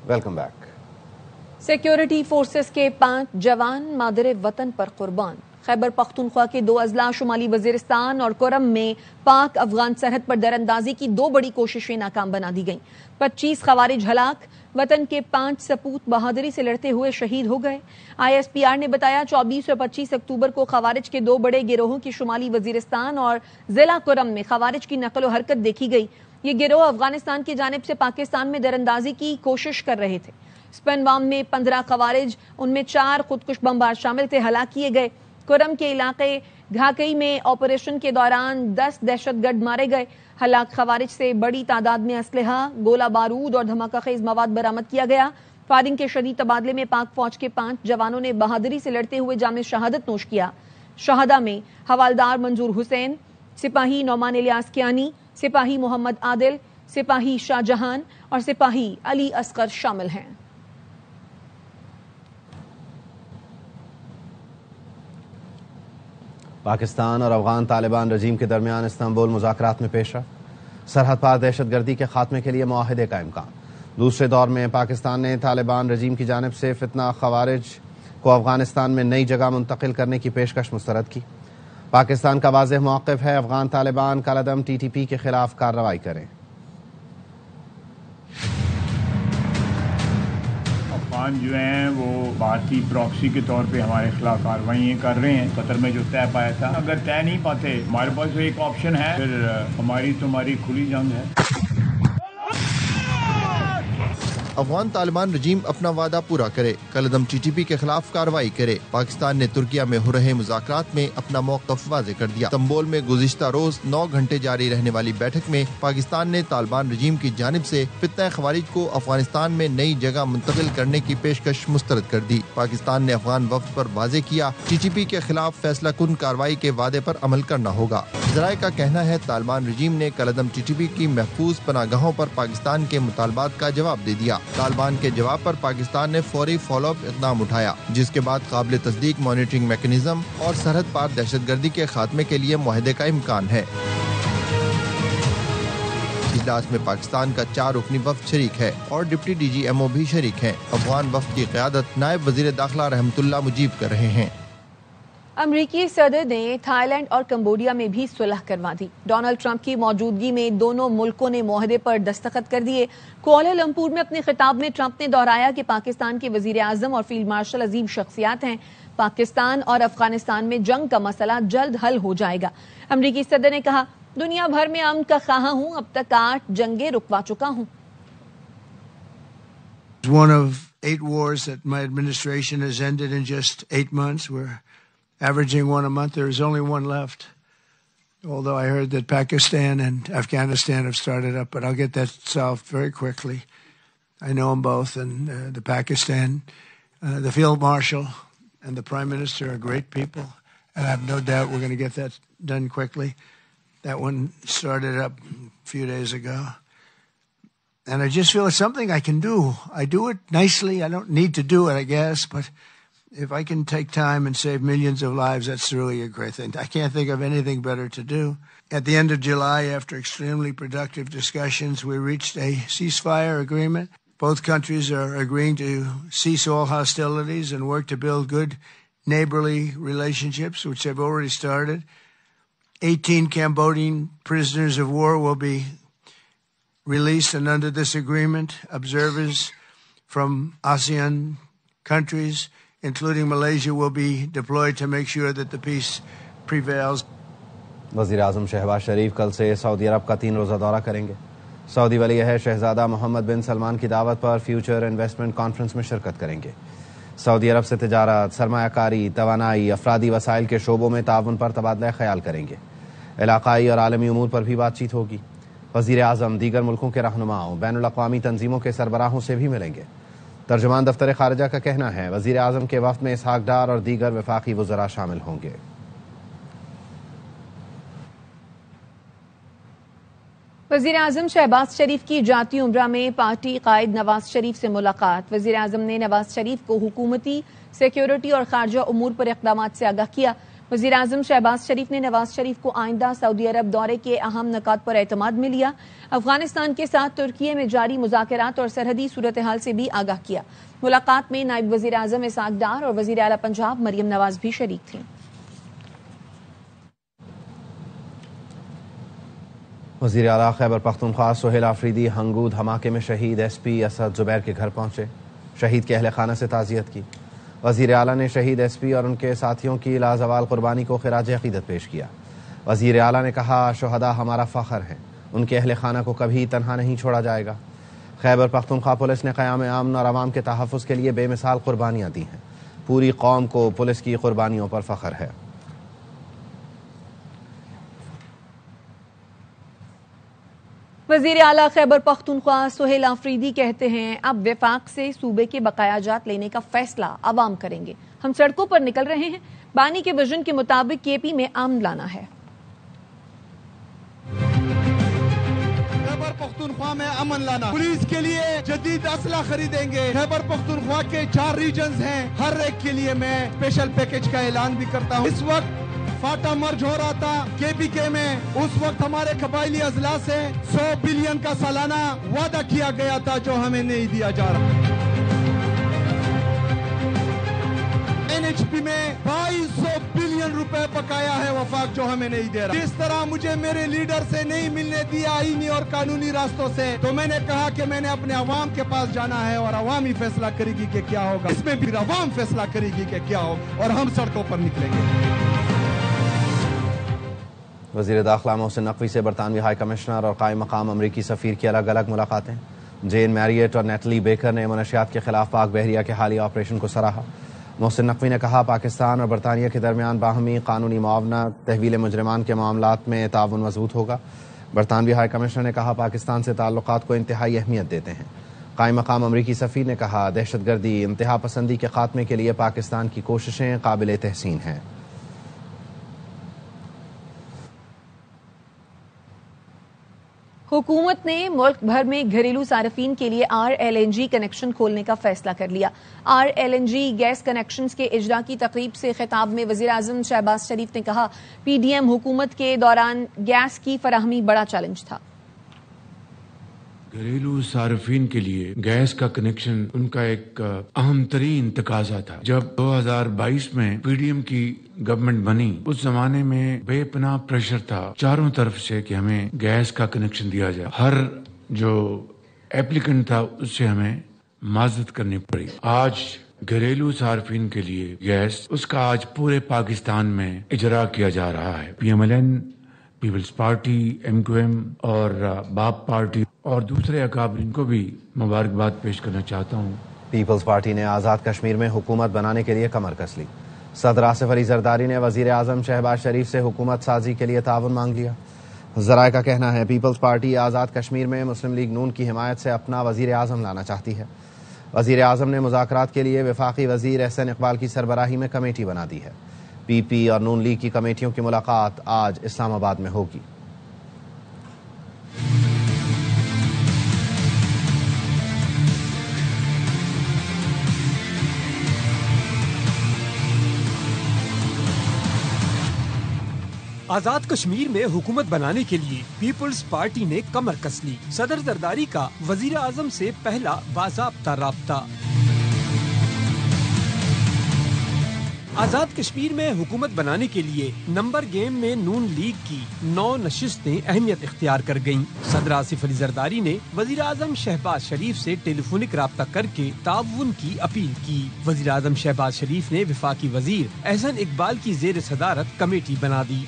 Welcome back. Security forces کے 5 جوان مادر وطن پر قربان۔ خیبر پختونخوا کے 2 اضلاع شمالی وزیرستان اور کرم میں پاک افغان سرحد پر دراندازی کی 2 بڑی کوششیں ناکام بنا دی گئیں۔ 25 خوارج ہلاک، وطن کے 5 سپوت بہادری سے لڑتے ہوئے شہید ہو گئے۔ ISPR نے بتایا 24 اور 25 اکتوبر کو خوارج کے 2 بڑے گروہوں کی شمالی وزیرستان اور ضلع کرم میں خوارج کی نقل و حرکت دیکھی گئی۔ یہ گروہ افغانستان کی جانب سے پاکستان میں دراندازی کی کوشش کر رہے تھے۔ سپنوام میں 15 خوارج، ان میں 4 خودکش بمبار شامل تھے، ہلاک کیے گئے۔ کرم کے علاقے گھاکئی میں آپریشن کے دوران 10 دہشت گرد مارے گئے۔ ہلاک خوارج سے بڑی تعداد میں اسلحہ، گولہ بارود اور دھماکہ خیز مواد برآمد کیا گیا۔ فائرنگ کے شدید تبادلے میں پاک فوج کے 5 جوانوں نے بہادری سے لڑتے ہوئے جام شہادت نوش کیا۔ شہداء میں حوالدار منظور حسین، سپاہی نعمان الیاس کیانی، سپاہی محمد عادل، سپاہی شاہ جہان اور سپاہی علی اصغر شامل ہیں۔ پاکستان اور افغان طالبان رجیم کے درمیان استنبول مذاکرات میں پیش رفت، سرحد پار دہشت گردی کے خاتمے کے لیے معاہدے کا امکان۔ دوسرے دور میں پاکستان نے طالبان رجیم کی جانب سے فتنہ خوارج کو افغانستان میں نئی جگہ منتقل کرنے کی پیشکش مسترد کی۔ پاکستان کا واضح موقف ہے، افغان طالبان کالعدم TTP کے خلاف کارروائی کریں۔ افغان جو ہیں وہ بھارتی پراکسی کے طور پہ ہمارے خلاف کارروائیاں کر رہے ہیں۔ قطر میں جو طے پایا تھا، اگر طے نہیں پاتے ہمارے پاس ایک آپشن ہے، پھر ہماری تمہاری کھلی جنگ ہے۔ افغان طالبان رجیم اپنا وعدہ پورا کرے، کالعدم TTP کے خلاف کارروائی کرے۔ پاکستان نے ترکیہ میں ہو رہے مذاکرات میں اپنا موقف واضح کر دیا۔ استنبول میں گزشتہ روز 9 گھنٹے جاری رہنے والی بیٹھک میں پاکستان نے طالبان رجیم کی جانب سے فتنہ خوارج کو افغانستان میں نئی جگہ منتقل کرنے کی پیشکش مسترد کر دی۔ پاکستان نے افغان وفد پر واضح کیا، TTP کے خلاف فیصلہ کن کارروائی کے وعدے پر عمل کرنا ہوگا۔ ذرائع کا کہنا ہے طالبان رجیم نے کالعدم TTP کی محفوظ پناہ گاہوں پر پاکستان کے مطالبات کا جواب دے دیا۔ طالبان کے جواب پر پاکستان نے فوری فالو اپ اقدام اٹھایا، جس کے بعد قابل تصدیق مانیٹرنگ میکانزم اور سرحد پار دہشت گردی کے خاتمے کے لیے معاہدے کا امکان ہے۔ اجلاس میں پاکستان کا 4 رکنی وفد شریک ہے اور ڈپٹی DGMO بھی شریک ہیں۔ افغان وفد کی قیادت نائب وزیر داخلہ رحمت اللہ مجیب کر رہے ہیں۔ امریکی صدر نے تھائی لینڈ اور کمبوڈیا میں بھی صلح کروا دی۔ ڈونلڈ ٹرمپ کی موجودگی میں دونوں ملکوں نے معاہدے پر دستخط کر دیے۔ کوالالمپور میں اپنے خطاب میں ٹرمپ نے دہرایا کہ پاکستان کے وزیر اعظم اور فیلڈ مارشل عظیم شخصیات ہیں۔ پاکستان اور افغانستان میں جنگ کا مسئلہ جلد حل ہو جائے گا۔ امریکی صدر نے کہا، دنیا بھر میں امن کا خواہاں ہوں، اب تک 8 جنگیں رکوا چکا ہوں۔ One of 8 wars that my administration has ended in just 8 months. We're averaging 1 a month. There is only 1 left. Although I heard that Pakistan and Afghanistan have started up, but I'll get that solved very quickly. I know them both, and the Pakistan, the Field Marshal and the Prime Minister are great people, and I have no doubt we're going to get that done quickly. That one started up a few days ago. And I just feel it's something I can do. I do it nicely. I don't need to do it, I guess, but if I can take time and save millions of lives, that's really a great thing. I can't think of anything better to do. At the end of July, after extremely productive discussions, we reached a ceasefire agreement. Both countries are agreeing to cease all hostilities and work to build good neighborly relationships, which have already started. 18 Cambodian prisoners of war will be released, and under this agreement, observers from ASEAN countries, including Malaysia, will be deployed to make sure that the peace prevails. وزیر اعظم شہباز شریف کل سے سعودی عرب کا 3 روزہ دورہ کریں گے۔ سعودی ولی عہد شہزادہ محمد بن سلمان کی دعوت پر فیوچر انویسٹمنٹ کانفرنس میں شرکت کریں گے۔ سعودی عرب سے تجارت، سرمایہ کاری، توانائی، افرادی وسائل کے شعبوں میں تعاون پر تبادلہ خیال کریں گے۔ علاقائی اور عالمی امور پر بھی بات چیت ہوگی۔ وزیر اعظم دیگر ملکوں کے رہنماؤں، بین الاقوامی تنظیموں کے سربراہوں سے بھی ملیں گے۔ ترجمان دفتر خارجہ کا کہنا ہے، وزیر اعظم کے وفد میں اسحاق ڈار اور دیگر وفاقی وزراء شامل ہوں گے۔ وزیر اعظم شہباز شریف کی جاتی عمرہ میں پارٹی قائد نواز شریف سے ملاقات۔ وزیر اعظم نے نواز شریف کو حکومتی، سیکیورٹی اور خارجہ امور پر اقدامات سے آگاہ کیا۔ وزیر اعظم شہباز شریف نے نواز شریف کو آئندہ سعودی عرب دورے کے اہم نکات پر اعتماد میں لیا. افغانستان کے ساتھ ترکی میں جاری مذاکرات اور سرحدی صورتحال سے بھی آگاہ کیا. ملاقات میں نائب وزیر اعظم اسحاق ڈار اور وزیر اعلیٰ پنجاب مریم نواز بھی شریک تھیں. وزیر اعلیٰ خیبر پختونخوا سہیل آفریدی ہنگو دھماکے میں شہید ایس پی اسد زبیر کے گھر پہنچے. شہید کے اہل خانہ سے تعزیت کی. وزیر اعلیٰ نے شہید ایس پی اور ان کے ساتھیوں کی لازوال قربانی کو خراج عقیدت پیش کیا. وزیر اعلیٰ نے کہا شہداء ہمارا فخر ہیں, ان کے اہل خانہ کو کبھی تنہا نہیں چھوڑا جائے گا. خیبر پختونخوا پولیس نے قیام امن اور عوام کے تحفظ کے لیے بے مثال قربانیاں دی ہیں. پوری قوم کو پولیس کی قربانیوں پر فخر ہے. وزیر اعلیٰ خیبر پختونخوا سہیل آفریدی کہتے ہیں اب وفاق سے صوبے کے بقایا جات لینے کا فیصلہ عوام کریں گے. ہم سڑکوں پر نکل رہے ہیں. بانی کے ویژن کے مطابق کے پی میں امن لانا ہے. خیبر پختونخوا میں امن لانا, پولیس کے لیے جدید اسلحہ خریدیں گے. خیبر پختونخوا کے 4 ریجنز ہیں, ہر ایک کے لیے میں اسپیشل پیکج کا اعلان بھی کرتا ہوں. اس وقت فاٹا مرج ہو رہا تھا کے پی کے میں, اس وقت ہمارے قبائلی اضلاع سے 100 بلین کا سالانہ وعدہ کیا گیا تھا جو ہمیں نہیں دیا جا رہا. NHP میں 2200 بلین روپے بقایا ہے وفاق جو ہمیں نہیں دے رہا. جس طرح مجھے میرے لیڈر سے نہیں ملنے دیا آئینی اور قانونی راستوں سے, تو میں نے کہا کہ میں نے اپنے عوام کے پاس جانا ہے اور عوام ہی فیصلہ کرے گی کہ کیا ہوگا. اس میں بھی عوام فیصلہ کرے گی کہ کیا ہوگا اور ہم سڑکوں پر نکلیں گے. وزیر داخلہ محسن نقوی سے برطانوی ہائی کمشنر اور قائم مقام امریکی سفیر کی الگ الگ ملاقاتیں. جین میریٹ اور نیٹلی بیکر نے منشیات کے خلاف پاک بحریہ کے حالیہ آپریشن کو سراہا. محسن نقوی نے کہا پاکستان اور برطانیہ کے درمیان باہمی قانونی معاونت, تحویل مجرمان کے معاملات میں تعاون مضبوط ہوگا. برطانوی ہائی کمشنر نے کہا پاکستان سے تعلقات کو انتہائی اہمیت دیتے ہیں. قائم مقام امریکی سفیر نے کہا دہشت گردی, انتہا پسندی کے خاتمے کے لیے پاکستان کی کوششیں قابل تحسین ہیں. حکومت نے ملک بھر میں گھریلو صارفین کے لیے RLNG کنیکشن کھولنے کا فیصلہ کر لیا. RLNG گیس کنیکشنز کے اجرا کی تقریب سے خطاب میں وزیر اعظم شہباز شریف نے کہا PDM حکومت کے دوران گیس کی فراہمی بڑا چیلنج تھا. گھریلو صارفین کے لیے گیس کا کنیکشن ان کا ایک اہم ترین تقاضا تھا. جب 2022 میں PDM کی گورنمنٹ بنی, اس زمانے میں بے پناہ پریشر تھا چاروں طرف سے کہ ہمیں گیس کا کنیکشن دیا جائے. ہر جو ایپلیکنٹ تھا اس سے ہمیں معذرت کرنی پڑی. آج گھریلو صارفین کے لیے گیس, اس کا آج پورے پاکستان میں اجرا کیا جا رہا ہے. PMLN, پیپلز پارٹی, MQM اور باپ پارٹی اور دوسرے اکابرین کو بھی مبارکباد پیش کرنا چاہتا ہوں. پیپلز پارٹی نے آزاد کشمیر میں حکومت بنانے کے لیے کمر کس لی. صدر آصف علی زرداری نے وزیر اعظم شہباز شریف سے حکومت سازی کے لیے تعاون مانگ لیا. ذرائع کا کہنا ہے پیپلز پارٹی آزاد کشمیر میں مسلم لیگ نون کی حمایت سے اپنا وزیر اعظم لانا چاہتی ہے. وزیر اعظم نے مذاکرات کے لیے وفاقی وزیر احسن اقبال کی سربراہی میں کمیٹی بنا دی ہے. PP اور نون لیگ کی کمیٹیوں کی ملاقات آج اسلام آباد میں ہوگی. آزاد کشمیر میں حکومت بنانے کے لیے پیپلز پارٹی نے کمر کس لی. صدر زرداری کا وزیر اعظم سے پہلا باضابطہ رابطہ. آزاد کشمیر میں حکومت بنانے کے لیے نمبر گیم میں نون لیگ کی 9 نشستیں اہمیت اختیار کر گئیں. صدر آصف علی زرداری نے وزیر اعظم شہباز شریف سے ٹیلی فونک رابطہ کر کے تعاون کی اپیل کی. وزیر اعظم شہباز شریف نے وفاقی وزیر احسن اقبال کی زیر صدارت کمیٹی بنا دی.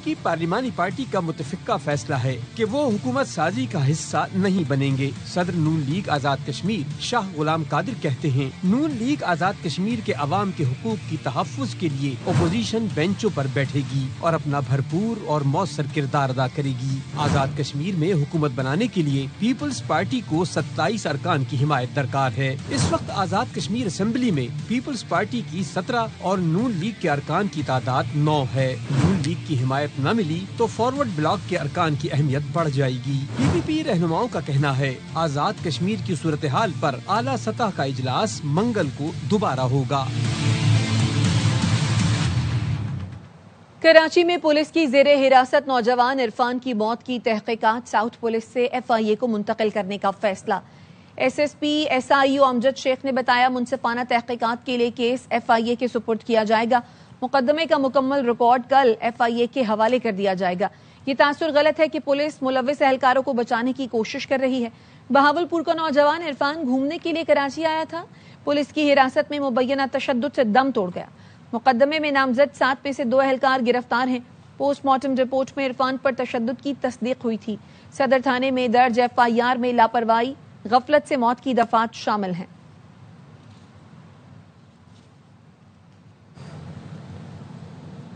کی پارلیمانی پارٹی کا متفقہ فیصلہ ہے کہ وہ حکومت سازی کا حصہ نہیں بنیں گے. صدر نون لیگ آزاد کشمیر شاہ غلام قادر کہتے ہیں نون لیگ آزاد کشمیر کے عوام کے حقوق کی تحفظ کے لیے اپوزیشن بینچوں پر بیٹھے گی اور اپنا بھرپور اور مؤثر کردار ادا کرے گی. آزاد کشمیر میں حکومت بنانے کے لیے پیپلز پارٹی کو 27 ارکان کی حمایت درکار ہے. اس وقت آزاد کشمیر اسمبلی میں پیپلز پارٹی کی 17 اور نون لیگ کے ارکان کی تعداد 9 ہے. نون لیگ کی حمایت نہ ملی تو فارورڈ بلاک کے ارکان کی اہمیت بڑھ جائے گی۔ PPP رہنماؤں کا کہنا ہے آزاد کشمیر کی صورتحال پر اعلیٰ سطح کا اجلاس منگل کو دوبارہ ہوگا۔ کراچی میں پولیس کی زیر حراست نوجوان عرفان کی موت کی تحقیقات ساؤتھ پولیس سے FIA کو منتقل کرنے کا فیصلہ۔ SSP SIO امجد شیخ نے بتایا منصفانہ تحقیقات کے لیے کیس FIA کے سپرد کیا جائے گا۔ مقدمے کا مکمل ریکارڈ کل FIA کے حوالے کر دیا جائے گا۔ یہ تاثر غلط ہے کہ پولیس ملوث اہلکاروں کو بچانے کی کوشش کر رہی ہے۔ بہاولپور کا نوجوان عرفان گھومنے کے لیے کراچی آیا تھا، پولیس کی حراست میں مبینہ تشدد سے دم توڑ گیا۔ مقدمے میں نامزد 7 میں سے 2 اہلکار گرفتار ہیں۔ پوسٹ مارٹم رپورٹ میں عرفان پر تشدد کی تصدیق ہوئی تھی۔ صدر تھانے میں درج FIR میں لاپرواہی، غفلت سے موت کی دفعات شامل ہیں۔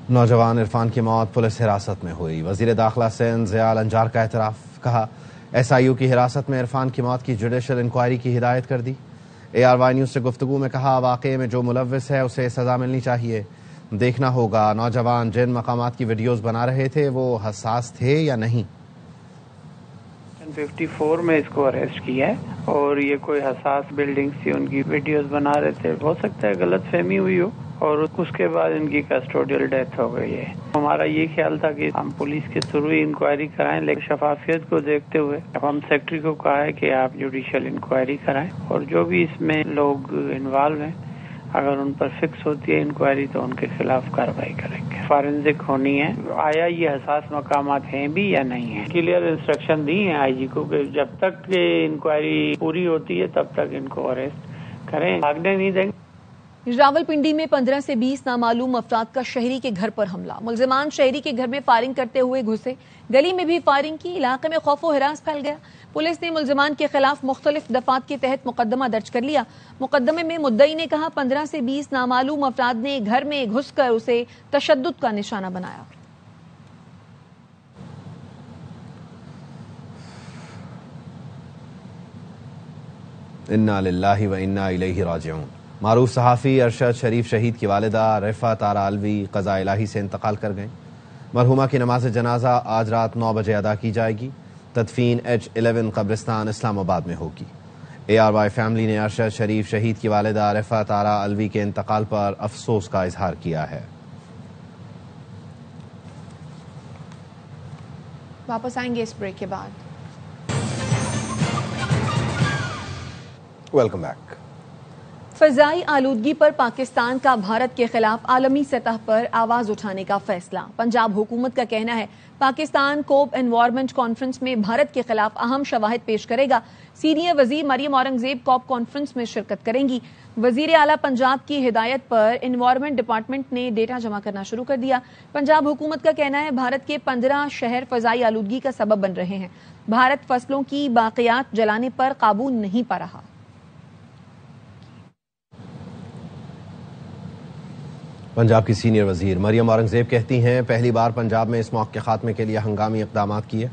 نوجوان عرفان کی موت پولیس حراست میں ہوئی۔ وزیر داخلہ سندھ ضیاء الانجار کا اعتراف، کہا SIO کی حراست میں عرفان کی موت کی جوڈیشل انکوائری کی ہدایت کر دی۔ ARY نیوز سے گفتگو میں کہا واقعے میں جو ملوث ہے اسے سزا ملنی چاہیے۔ دیکھنا ہوگا نوجوان جن مقامات کی ویڈیوز بنا رہے تھے وہ حساس تھے یا نہیں۔ 54 میں اس کو اریسٹ کیا ہے اور یہ کوئی حساس بلڈنگ تھی، ان کی ویڈیوز بنا رہے تھے۔ ہو سکتا ہے غلط فہمی ہوئی ہو اور اس کے بعد ان کی کسٹوڈیل ڈیتھ ہو گئی ہے۔ ہمارا یہ خیال تھا کہ ہم پولیس کے تھرو ہی انکوائری کرائیں، لیکن شفافیت کو دیکھتے ہوئے ہم سیکٹری کو کہا ہے کہ آپ جوڈیشل انکوائری کرائیں اور جو بھی اس میں لوگ انوالو ہیں اگر ان پر فکس ہوتی ہے انکوائری تو ان کے خلاف کارروائی کریں گے۔ فارنزک ہونی ہے، آیا یہ حساس مقامات ہیں بھی یا نہیں ہیں۔ کلیئر انسٹرکشن دی ہیں IG کو کہ جب تک انکوائری پوری ہوتی ہے تب تک ان کو اریسٹ کریں، بھاگنے نہیں دیں گے۔ راولپنڈی میں 15 سے 20 نامعلوم افراد کا شہری کے گھر پر حملہ۔ ملزمان شہری کے گھر میں فائرنگ کرتے ہوئے گھسے، گلی میں بھی فائرنگ کی، علاقے میں خوف و ہراس پھیل گیا۔ پولیس نے ملزمان کے خلاف مختلف دفعات کے تحت مقدمہ درج کر لیا۔ مقدمے میں مدعی نے کہا 15 سے 20 نامعلوم افراد نے گھر میں گھس کر اسے تشدد کا نشانہ بنایا۔ انا للہ و انا الیہ راجعون۔ معروف صحافی ارشد شریف شہید کی والدہ رفعت آرا الوی قضاء الہی سے انتقال کر گئیں۔ مرحومہ کی نماز جنازہ آج رات 9 بجے ادا کی جائے گی۔ تدفین H11 قبرستان اسلام آباد میں ہوگی۔ ARY فیملی نے ارشد شریف شہید کی والدہ رفعت آرا الوی کے انتقال پر افسوس کا اظہار کیا ہے۔ واپس آئیں گے اس بریک کے بعد۔ Welcome back. فضائی آلودگی پر پاکستان کا بھارت کے خلاف عالمی سطح پر آواز اٹھانے کا فیصلہ۔ پنجاب حکومت کا کہنا ہے پاکستان کوپ انوائرمنٹ کانفرنس میں بھارت کے خلاف اہم شواہد پیش کرے گا۔ سینئر وزیر مریم اورنگزیب کوپ کانفرنس میں شرکت کریں گی۔ وزیر اعلیٰ پنجاب کی ہدایت پر انوائرمنٹ ڈپارٹمنٹ نے ڈیٹا جمع کرنا شروع کر دیا۔ پنجاب حکومت کا کہنا ہے بھارت کے 15 شہر فضائی آلودگی کا سبب بن رہے ہیں۔ بھارت فصلوں کی باقیات جلانے پر قابو نہیں پا رہا۔ پنجاب کی سینئر وزیر مریم اورنگزیب کہتی ہیں پہلی بار پنجاب میں اس موت کے خاتمے کے لیے ہنگامی اقدامات کیے۔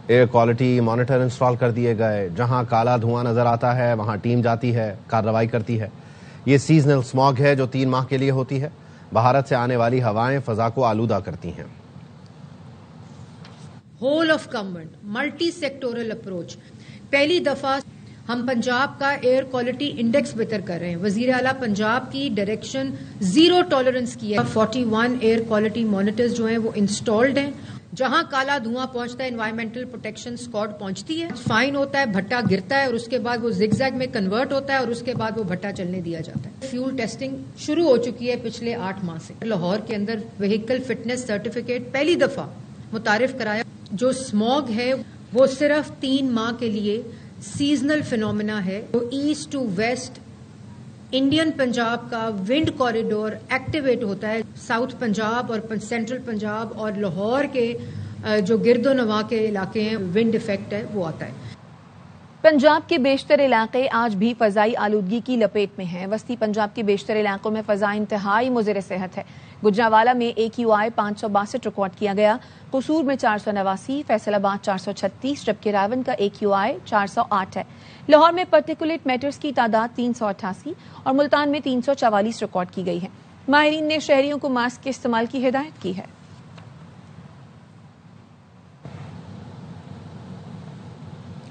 ایئر کوالٹی مانیٹر انسٹال کر دیے گئے، جہاں کالا دھواں نظر آتا ہے وہاں ٹیم جاتی ہے، کارروائی کرتی ہے۔ یہ سیزنل اسماگ ہے جو 3 ماہ کے لیے ہوتی ہے۔ بھارت سے آنے والی ہوائیں فضا کو آلودہ کرتی ہیں۔ Whole of government multi sectoral approach, پہلی دفعہ ہم پنجاب کا ایئر کوالٹی انڈیکس بہتر کر رہے ہیں۔ وزیر اعلیٰ پنجاب کی ڈائریکشن 0 ٹالرنس کی ہے۔ 41 ایئر کوالٹی مانیٹرز جو ہیں وہ انسٹالڈ ہیں۔ جہاں کالا دھواں پہنچتا ہے انوائرمنٹل پروٹیکشن اسکواڈ پہنچتی ہے، فائن ہوتا ہے، بھٹا گرتا ہے اور اس کے بعد وہ زگ زیگ میں کنورٹ ہوتا ہے اور اس کے بعد وہ بھٹا چلنے دیا جاتا ہے۔ فیول ٹیسٹنگ شروع ہو چکی ہے پچھلے 8 ماہ سے۔ لاہور کے اندر وہیکل فٹنس سرٹیفکیٹ پہلی دفعہ متعارف کرایا۔ جو اسموگ ہے وہ صرف 3 ماہ کے لیے سیزنل فینومینا ہے۔ تو east to west Indian Punjab کا ونڈ کوریڈور ایکٹیویٹ ہوتا ہے۔ ساؤتھ پنجاب اور سینٹرل پنجاب اور لاہور کے جو گرد و نواح کے علاقے ہیں ونڈ ایفیکٹ ہے وہ آتا ہے۔ پنجاب کے بیشتر علاقے آج بھی فضائی آلودگی کی لپیٹ میں ہیں۔ وسطی پنجاب کے بیشتر علاقوں میں فضا انتہائی مضر صحت ہے۔ گجرانوالہ میں AQI 562 ریکارڈ کیا گیا، قصور میں 489، فیصل آباد 436 جبکہ راون کا AQI 408 ہے۔ لاہور میں پرٹیکولیٹ میٹرز کی تعداد 388 اور ملتان میں 344 ریکارڈ کی گئی ہے۔ ماہرین نے شہریوں کو ماسک کے استعمال کی ہدایت کی ہے۔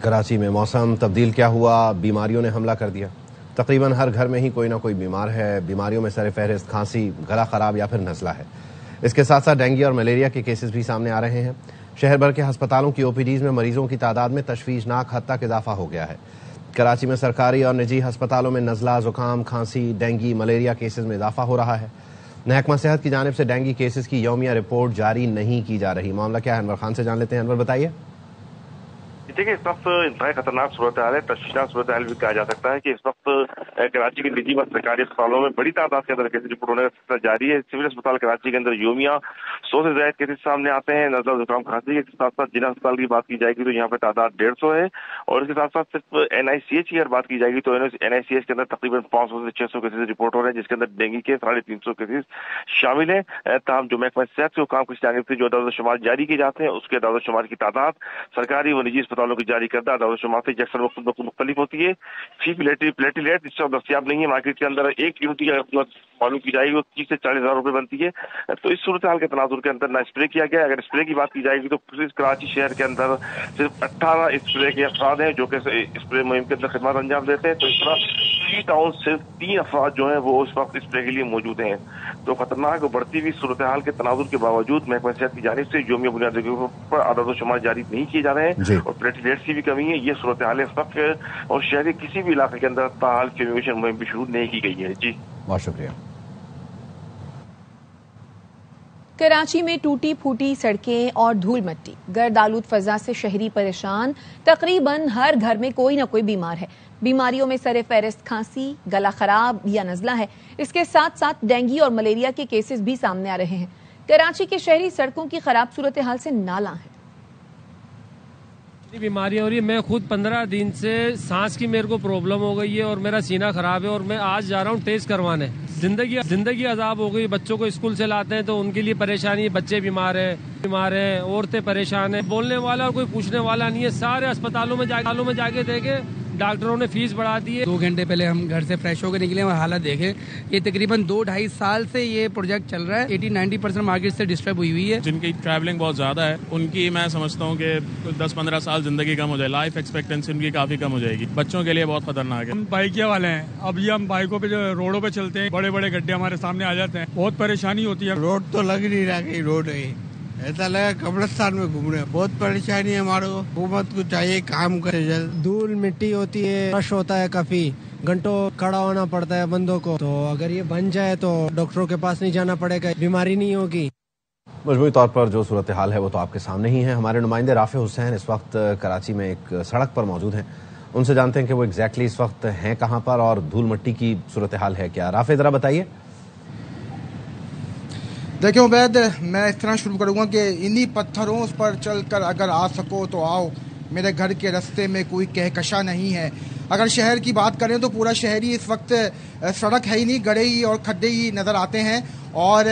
کراچی میں موسم تبدیل کیا ہوا، بیماریوں نے حملہ کر دیا. تقریباً ہر گھر میں ہی کوئی نہ کوئی بیمار ہے. بیماریوں میں سر فہرست کھانسی، گلا خراب یا پھر نزلہ ہے. اس کے ساتھ ساتھ ڈینگی اور ملیریا کے کیسز بھی سامنے آ رہے ہیں. شہر بھر کے ہسپتالوں کی OPDs میں مریضوں کی تعداد میں تشویشناک حد تک اضافہ ہو گیا ہے. کراچی میں سرکاری اور نجی ہسپتالوں میں نزلہ، زکام، کھانسی، ڈینگی، ملیریا کیسز میں اضافہ ہو رہا ہے. محکمہ صحت کی جانب سے ڈینگی کیسز کی یومیہ رپورٹ جاری نہیں کی جا رہی. معاملہ کیا ہے، انور خان سے جان لیتے ہیں. انور بتائیے. دیکھیے، اس وقت انتہائی خطرناک صورتحال ہے، تشویشناک صورتحال بھی کہا جا سکتا ہے کہ اس وقت کراچی کے نجی و سرکاری اسپتالوں میں بڑی تعداد کے اندر کیسز رپورٹ ہونے کا سلسلہ جاری ہے. سول اسپتال کراچی کے اندر یومیہ 100 سے زائد کیسز سامنے آتے ہیں. نزلہ، زکام، کھانسی کے ساتھ ساتھ جناح اسپتال کی بات کی جائے گی تو یہاں پہ تعداد 150 ہے، اور اس کے ساتھ ساتھ صرف NICH کی اگر بات کی جائے گی تو NICH کے اندر تقریباً 500 سے 600 کیسز رپورٹ ہو رہے ہیں، جس کے اندر ڈینگی کے 350 کیسز شامل ہیں. تاہم جو محکمہ صحت کے حکام کی جانب سے جو اعداد و شمار جاری کیے جاتے ہیں، اس کے اعداد و شمار کی تعداد سرکاری و نجی اسپتالوں کی جاری کردہ اعداد و شمار سے یکساں مختلف ہوتی ہے. چیف پلیٹلیٹ اس وقت دستیاب نہیں ہے مارکیٹ کے اندر. ایک یونٹ کی اگر معلوم کی جائے گی وہ 30 سے 40 ہزار روپے بنتی ہے. تو اس صورتحال کے تناظر کے اندر نہ اسپرے کیا گیا. اگر اسپرے کی بات کی جائے گی تو کراچی شہر کے اندر صرف 18 اسپرے کے افراد ہیں جو کہ اسپرے مہم کے اندر خدمات انجام دیتے ہیں. تو اس طرح 3 ٹاؤن صرف 3 افراد جو ہیں وہ اس وقت اسپرے کے لیے موجود ہیں. تو خطرناک بڑھتی ہوئی صورتحال کے تناظر کے باوجود محکمہ صحت کی جانب سے یومیہ بنیادی پر اعداد و شمار جاری نہیں کیے جا رہے ہیں، اور پلیٹلیٹس کی بھی کمی ہے. یہ صورتحال اس وقت اور شہر کے کسی بھی علاقے کے اندر تاحال فیومیگیشن مہم بھی شروع نہیں کی گئی ہے. جی بہت شکریہ. کراچی میں ٹوٹی پھوٹی سڑکیں اور دھول مٹی، گرد آلود فضا سے شہری پریشان. تقریباً ہر گھر میں کوئی نہ کوئی بیمار ہے. بیماریوں میں سر فہرست کھانسی، گلا خراب یا نزلہ ہے. اس کے ساتھ ساتھ ڈینگی اور ملیریا کے کیسز بھی سامنے آ رہے ہیں. کراچی کے شہری سڑکوں کی خراب صورتحال سے نالاں ہیں. بیماریاں ہو رہی ہے. میں خود 15 دن سے سانس کی میرے کو پرابلم ہو گئی ہے اور میرا سینہ خراب ہے، اور میں آج جا رہا ہوں ٹیسٹ کروانے. زندگی عذاب ہو گئی. بچوں کو اسکول سے لاتے ہیں تو ان کے لیے پریشانی، بچے بیمار ہیں، عورتیں پریشان ہیں. بولنے والا اور کوئی پوچھنے والا نہیں ہے. سارے اسپتالوں میں جا کے دیکھے، ڈاکٹروں نے فیس بڑھا دی ہے. 2 گھنٹے پہلے ہم گھر سے فریش ہو کے نکلے اور حالت دیکھیں. یہ تقریباً 2-2.5 سال سے یہ پروجیکٹ چل رہا ہے. 80-90% مارکیٹ سے ڈسٹرب ہوئی ہے. جن کی ٹریولنگ بہت زیادہ ہے ان کی میں سمجھتا ہوں کہ 10-15 سال زندگی کم ہو جائے. لائف ایکسپیکٹنسی ان کی کافی کم ہو جائے گی. بچوں کے لیے بہت خطرناک ہے. ہم بائکیا والے ہیں. اب یہ ہم بائکوں پہ جو روڈوں پہ چلتے ہیں، بڑے بڑے گڈھے ہمارے سامنے آ جاتے ہیں. بہت پریشانی ہوتی ہے. روڈ تو لگ نہیں رہا کہ روڈ ہے، ایسا لگا قبرستان میں گھوم رہے ہیں. بہت پریشانی ہے ہمارے کو. حکومت کو چاہیے کام کرے جلد. دھول مٹی ہوتی ہے، رش ہوتا ہے، کافی گھنٹوں کھڑا ہونا پڑتا ہے بندوں کو. تو اگر یہ بن جائے تو ڈاکٹروں کے پاس نہیں جانا پڑے گا، بیماری نہیں ہوگی. مجموعی طور پر جو صورتحال ہے وہ تو آپ کے سامنے ہی ہے. ہمارے نمائندے رافع حسین اس وقت کراچی میں ایک سڑک پر موجود ہیں. ان سے جانتے ہیں کہ وہ ایگزیکٹلی اس وقت ہیں کہاں پر اور دھول مٹی کی صورتحال ہے کیا. رافع ذرا بتائیے. دیکھیں عبید، میں اس طرح شروع کروں گا کہ انہی پتھروں پر چل کر اگر آ سکو تو آؤ. میرے گھر کے رستے میں کوئی کہکشاں نہیں ہے. اگر شہر کی بات کریں تو پورا شہر ہی اس وقت سڑک ہے ہی نہیں، گڑھے ہی اور کھڈے ہی نظر آتے ہیں. اور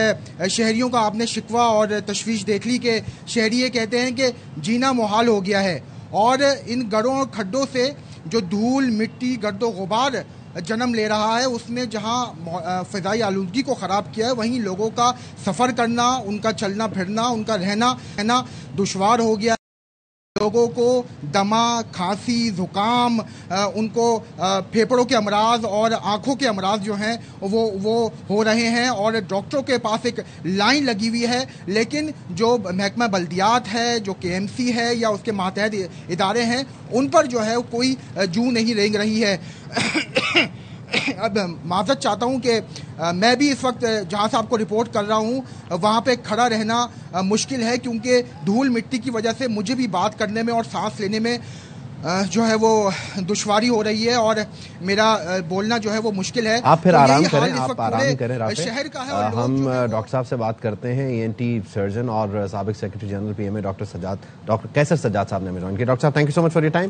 شہریوں کا آپ نے شکوہ اور تشویش دیکھ لی کہ شہری یہ کہتے ہیں کہ جینا محال ہو گیا ہے. اور ان گڑھوں اور کھڈوں سے جو دھول مٹی گرد و غبار جنم لے رہا ہے، اس نے جہاں فضائی آلودگی کو خراب کیا ہے، وہیں لوگوں کا سفر کرنا، ان کا چلنا پھرنا، ان کا رہنا دشوار ہو گیا. لوگوں کو دمہ، کھانسی، زکام، ان کو پھیپھڑوں کے امراض اور آنکھوں کے امراض جو ہیں وہ ہو رہے ہیں. اور ڈاکٹروں کے پاس ایک لائن لگی ہوئی ہے، لیکن جو محکمہ بلدیات ہے، جو KMC ہے یا اس کے ماتحت ادارے ہیں، ان پر جو ہے کوئی جو نہیں رینگ رہی ہے. اب معذرت چاہتا ہوں کہ میں بھی اس وقت جہاں سے آپ کو رپورٹ کر رہا ہوں وہاں پہ کھڑا رہنا مشکل ہے، کیونکہ دھول مٹی کی وجہ سے مجھے بھی بات کرنے میں اور سانس لینے میں جو ہے وہ دشواری ہو رہی ہے اور میرا بولنا جو ہے وہ مشکل ہے. آپ پھر آرام کریں، آپ آرام کریں رافع. ہم ڈاکٹر صاحب سے بات کرتے ہیں، ENT سرجن اور سابق secretary general PMA doctor Qaiser Sajjad صاحب نے ہمیں جوائن کیا. ڈاکٹر صاحب thank you so much for your time.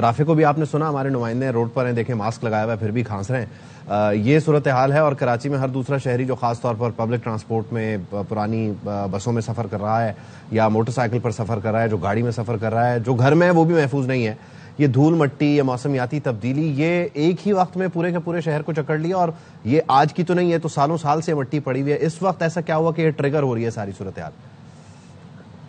Rafay کو بھی آپ نے سنا، ہمارے نمائندے روڈ پر ہیں، دیکھیں ماسک لگایا ہوا ہے پھر بھی کھانس رہے ہیں. یہ صورتحال ہے اور کراچی میں ہر دوسرا شہری جو خاص طور پر پبلک ٹرانسپورٹ میں پرانی بسوں میں سفر کر رہا ہے یا موٹر سائیکل پر سفر کر رہا ہے، جو گاڑی میں سفر کر رہا ہے، جو گھر میں ہے وہ بھی محفوظ نہیں ہے. یہ دھول مٹی، یہ موسمیاتی تبدیلی، یہ ایک ہی وقت میں پورے کے پورے شہر کو چکر لیا. اور یہ آج کی تو نہیں ہے، تو سالوں سال سے مٹی پڑی ہوئی ہے. اس وقت ایسا کیا ہوا کہ یہ ٹریگر ہو رہی ہے ساری صورتحال؟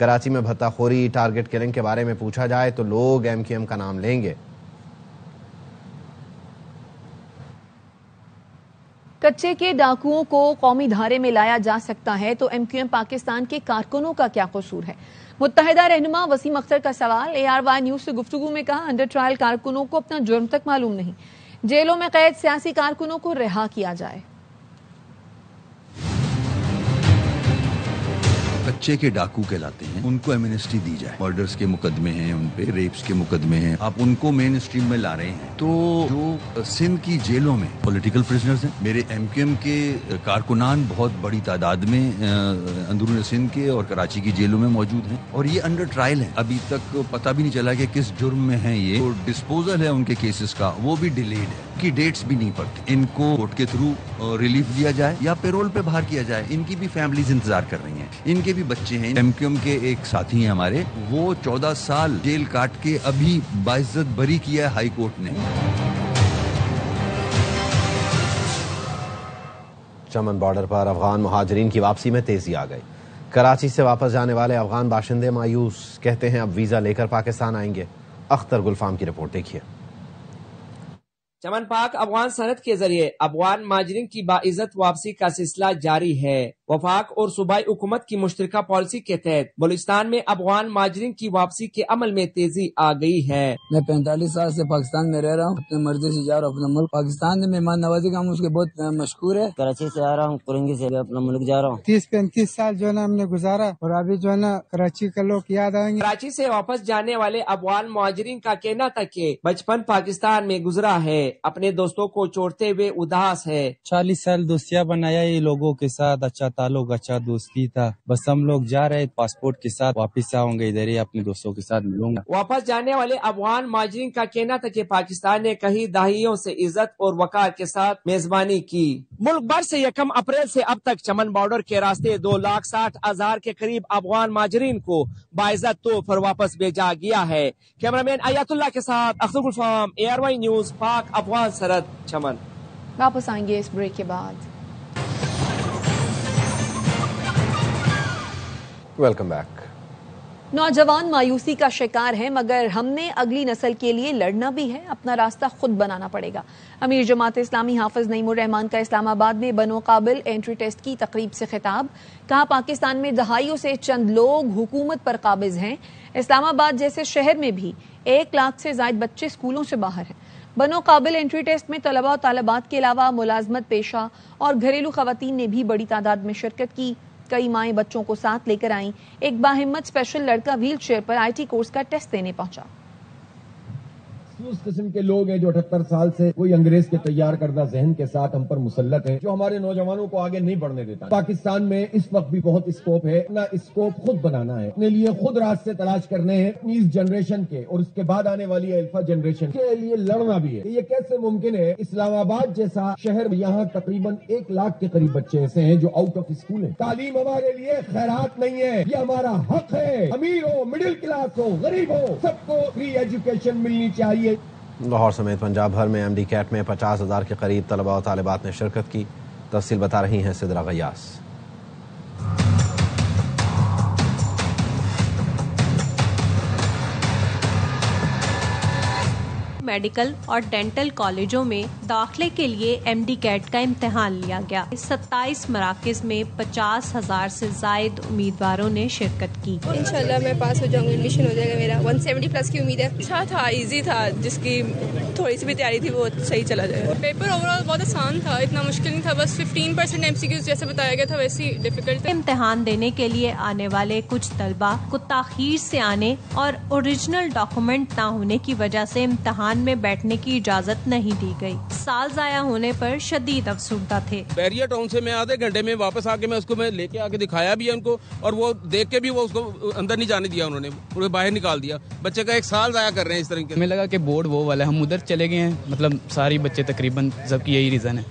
کراچی میں بھتہ خوری ٹارگٹ کلنگ کے بارے میں پوچھا جائے تو لوگ MQM کا نام لیں گے۔ کچے کے ڈاکوؤں کو قومی دھارے میں لایا جا سکتا ہے تو MQM پاکستان کے کارکنوں کا کیا قصور ہے؟ متحدہ رہنما وسیم اختر کا سوال۔ ARY نیوز سے گفتگو میں کہا انڈر ٹرائل کارکنوں کو اپنا جرم تک معلوم نہیں، جیلوں میں قید سیاسی کارکنوں کو رہا کیا جائے۔ کچے کے ڈاکو کہلاتے ہیں، ان کو ایمنسٹی دی جائے۔ مرڈرز کے مقدمے ہیں، ان پہ ریپس کے مقدمے ہیں، آپ ان کو مین اسٹریم میں لا رہے ہیں۔ تو جو سندھ کی جیلوں میں پولیٹیکل پرزنرز ہیں، میرے MQM کے کارکنان بہت بڑی تعداد میں اندرون سندھ کے اور کراچی کی جیلوں میں موجود ہیں، اور یہ انڈر ٹرائل ہیں۔ ابھی تک پتہ بھی نہیں چلا کہ کس جرم میں ہیں یہ۔ تو ڈسپوزل ہے ان کے کیسز کا، وہ بھی ڈیلیڈ ہے، ان کی ڈیٹس بھی نہیں پڑتی۔ ان کو کورٹ کے تھرو ریلیف دیا جائے یا پیرول پہ باہر کیا جائے۔ ان کی بھی فیملیز انتظار کر رہی ہیں، ان کے بھی بچے ہیں۔ MQM کے ایک ساتھی ہیں ہمارے، وہ 14 سال جیل کاٹ کے ابھی باعزت بری کیا ہے ہائی کورٹ نے۔ چمن بارڈر پر افغان مہاجرین کی واپسی میں تیزی آ گئی۔ کراچی سے واپس جانے والے افغان باشندے مایوس، کہتے ہیں اب ویزا لے کر پاکستان آئیں گے۔ اختر گلفام کی رپورٹ دیکھیے۔ چمن پاک افغان صنعت کے ذریعے افغان مہاجرین کی باعزت واپسی کا سلسلہ جاری ہے۔ وفاق اور صوبائی حکومت کی مشترکہ پالیسی کے تحت بلوچستان میں افغان مہاجرین کی واپسی کے عمل میں تیزی آ گئی ہے۔ میں 45 سال سے پاکستان میں رہ رہا ہوں، اپنے مرضی سے جا رہا ہوں اپنا ملک۔ پاکستان میں مہمان نوازی کا ہم اس کے بہت مشکور ہے۔ کراچی سے آ رہا ہوں، کرنگی سے اپنا ملک جا رہا ہوں۔ 30-35 سال جو ہے نا ہم نے گزارا، اور ابھی جو ہے نا کراچی کا لوگ یاد آئیں گے۔ کراچی سے واپس جانے والے افغان مہاجرین کا کہنا تھا کہ بچپن پاکستان میں گزرا ہے، اپنے دوستوں کو چھوڑتے ہوئے اداس ہے۔ 40 سال دوستیاں بنایا یہ لوگوں کے ساتھ، اچھا تعلق، اچھا دوستی تھا۔ بس ہم لوگ جا رہے پاسپورٹ کے ساتھ، واپس آؤں گے ادھر ہی اپنے دوستوں کے ساتھ ملوں گا۔ واپس جانے والے افغان مہاجرین کا کہنا تھا کہ پاکستان نے کئی دہائیوں سے عزت اور وقار کے ساتھ میزبانی کی۔ ملک بھر سے 1 اپریل سے اب تک چمن بارڈر کے راستے 2,60,000 کے قریب افغان مہاجرین کو باعزت طور پر واپس بھیجا گیا ہے۔ کیمرامین آیت اللہ کے ساتھ اختر گلفام، ARY نیوز، پاک افغان سرحد، چمن۔ واپس آئیں گے اس بریک کے بعد۔ Welcome back. نوجوان مایوسی کا شکار ہے، مگر ہم نے اگلی نسل کے لیے لڑنا بھی ہے، اپنا راستہ خود بنانا پڑے گا۔ امیر جماعت اسلامی حافظ نعیم الرحمان کا اسلام آباد میں بنو قابل انٹری ٹیسٹ کی تقریب سے خطاب۔ کہا پاکستان میں دہائیوں سے چند لوگ حکومت پر قابض ہیں۔ اسلام آباد جیسے شہر میں بھی 1 لاکھ سے زائد بچے اسکولوں سے باہر ہیں۔ بنو قابل انٹری ٹیسٹ میں طلباء و طالبات کے علاوہ ملازمت پیشہ اور گھریلو خواتین نے بھی بڑی تعداد میں شرکت کی۔ کئی مائیں بچوں کو ساتھ لے کر آئیں۔ ایک باہمت اسپیشل لڑکا wheel chair per IT course کا ٹیسٹ دینے پہنچا۔ اس قسم کے لوگ ہیں جو 78 سال سے کوئی انگریز کے تیار کردہ ذہن کے ساتھ ہم پر مسلط ہیں، جو ہمارے نوجوانوں کو آگے نہیں بڑھنے دیتا۔ پاکستان میں اس وقت بھی بہت اسکوپ ہے، اپنا اسکوپ خود بنانا ہے، اپنے لیے خود راستے تلاش کرنے ہیں، اپنی اس جنریشن کے اور اس کے بعد آنے والی الفا جنریشن کے لیے لڑنا بھی ہے۔ یہ کیسے ممکن ہے؟ اسلام آباد جیسا شہر، یہاں تقریباً 1 لاکھ کے قریب بچے ایسے ہیں جو آؤٹ آف اسکول ہیں۔ تعلیم ہمارے لیے خیرات نہیں ہے، یہ ہمارا حق ہے۔ امیر ہو، مڈل کلاس ہو، غریب ہو، سب کو فری ایجوکیشن ملنی چاہیے۔ لاہور سمیت پنجاب بھر میں MD کیٹ میں 50,000 کے قریب طلباء و طالبات نے شرکت کی۔ تفصیل بتا رہی ہیں سدرا غیاس۔ میڈیکل اور ڈینٹل کالجوں میں داخلے کے لیے MD کیٹ کا امتحان لیا گیا۔ 27 مراکز میں 50,000 سے زائد امیدواروں نے شرکت کی۔ انشاءاللہ میں پاس ہو جاؤں گی، ایڈمیشن ہو جائے گا میرا۔ 170+ کی امید ہے۔ اچھا تھا، ایزی تھا، جس کی تھوڑی سی بھی تیاری تھی وہ صحیح چلا جائے گا۔ پیپر اوورآل بہت آسان تھا، اتنا مشکل نہیں تھا، بس 15% MCQs جیسے بتایا گیا تھا ویسے ہی ڈیفیکلٹ تھا۔ امتحان دینے کے لیے آنے والے کچھ طلبہ کو تاخیر سے آنے اور اوریجنل ڈاکومنٹ نہ ہونے کی وجہ سے امتحان میں بیٹھنے کی اجازت نہیں دی گئی۔ سال ضائع ہونے پر شدید افسردہ تھے۔ بیریا ٹاؤن سے میں آدھے گھنٹے میں واپس آ کے میں اس کو لے کے آ کے دکھایا بھی ہے ان کو، اور وہ دیکھ کے بھی وہ اس کو اندر نہیں جانے دیا، انہوں نے پورے باہر نکال دیا۔ بچے کا 1 سال ضائع کر رہے ہیں اس طرح کے۔ ہمیں لگا کہ بورڈ وہ والا ہے، ہم ادھر چلے گئے ہیں، مطلب ساری بچے تقریباً سب کی یہی ریزن ہے،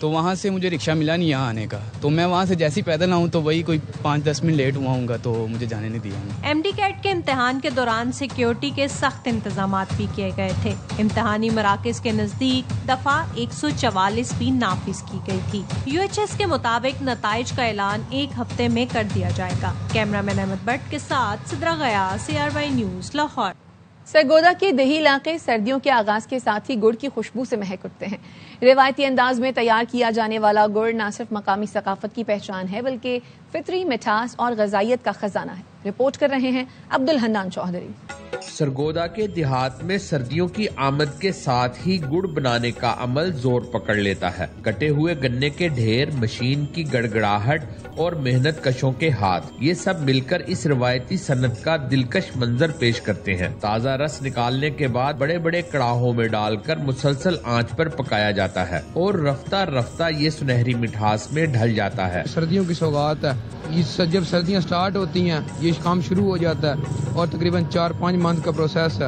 تو وہاں سے مجھے رکشہ ملا نہیں یہاں آنے کا, تو میں وہاں سے جیسے ہی پیدل آؤں تو وہی کوئی 5-10 منٹ لیٹ ہوا ہوں گا, تو مجھے جانے نہیں دیا. ایم ڈی کیٹ کے امتحان کے دوران سیکیورٹی کے سخت انتظامات بھی کیے گئے تھے. امتحانی مراکز کے نزدیک دفعہ 144 بھی نافذ کی گئی تھی. یو ایچ ایس کے مطابق نتائج کا اعلان 1 ہفتے میں کر دیا جائے گا. کیمرہ مین احمد بٹ کے ساتھ سدرا غیاث, ARY نیوز, لاہور. سرگودا کے دیہی علاقے سردیوں کے آغاز کے ساتھ ہی گڑ کی خوشبو سے مہک اٹھتے ہیں. روایتی انداز میں تیار کیا جانے والا گڑ نہ صرف مقامی ثقافت کی پہچان ہے بلکہ فطری مٹھاس اور غذائیت کا خزانہ ہے. رپورٹ کر رہے ہیں عبدالحنان چوہدری. سرگودا کے دیہات میں سردیوں کی آمد کے ساتھ ہی گڑ بنانے کا عمل زور پکڑ لیتا ہے. کٹے ہوئے گنے کے ڈھیر, مشین کی گڑگڑاہٹ اور محنت کشوں کے ہاتھ, یہ سب مل کر اس روایتی صنعت کا دلکش منظر پیش کرتے ہیں. تازہ رس نکالنے کے بعد بڑے بڑے کڑاہوں میں ڈال کر مسلسل آنچ پر پکایا جاتا ہے اور رفتہ رفتہ یہ سنہری مٹھاس میں ڈھل جاتا ہے. سردیوں کی سوغات ہے. جب سردیاں سٹارٹ ہوتی ہیں یہ کام شروع ہو جاتا ہے اور تقریباً 4-5 منتھ کا پروسیس ہے.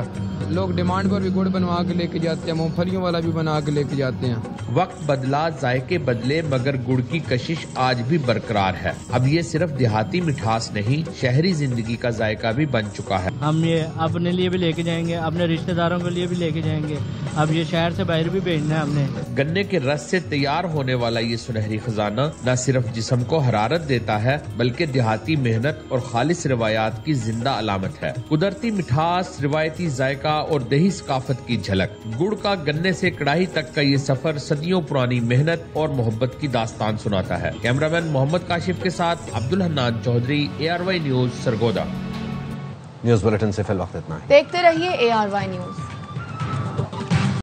لوگ ڈیمانڈ پر بھی گڑ بنوا کے لے کے جاتے ہیں, مونگ پھلیوں والا بھی بنا کے لے کے جاتے ہیں. وقت بدلا, ذائقے بدلے, مگر گڑ کی کشش آج بھی برقرار ہے. اب یہ صرف دیہاتی مٹھاس نہیں, شہری زندگی کا ذائقہ بھی بن چکا ہے. ہم یہ اپنے لیے بھی لے کے جائیں گے, اپنے رشتہ داروں کے لیے بھی لے کے جائیں گے. اب یہ شہر سے باہر بھی بھیجنا ہے ہم نے. گنے کے رس سے تیار ہونے والا یہ سنہری خزانہ نہ صرف جسم کو حرارت دیتا ہے بلکہ دیہاتی محنت اور خالص روایات کی زندہ علامت ہے. قدرتی مٹھاس, روایتی ذائقہ اور دیہی ثقافت کی جھلک. گڑ کا گنے سے کڑاہی تک کا یہ سفر صدیوں پرانی محنت اور محبت کی داستان سناتا ہے. کیمرہ مین محمد کاشف کے ساتھ Abdul Hannan Chaudhry, ARY news, Sargodha. News bulletin سے فی الوقت اتنا ہے. دیکھتے رہیے ARY نیوز.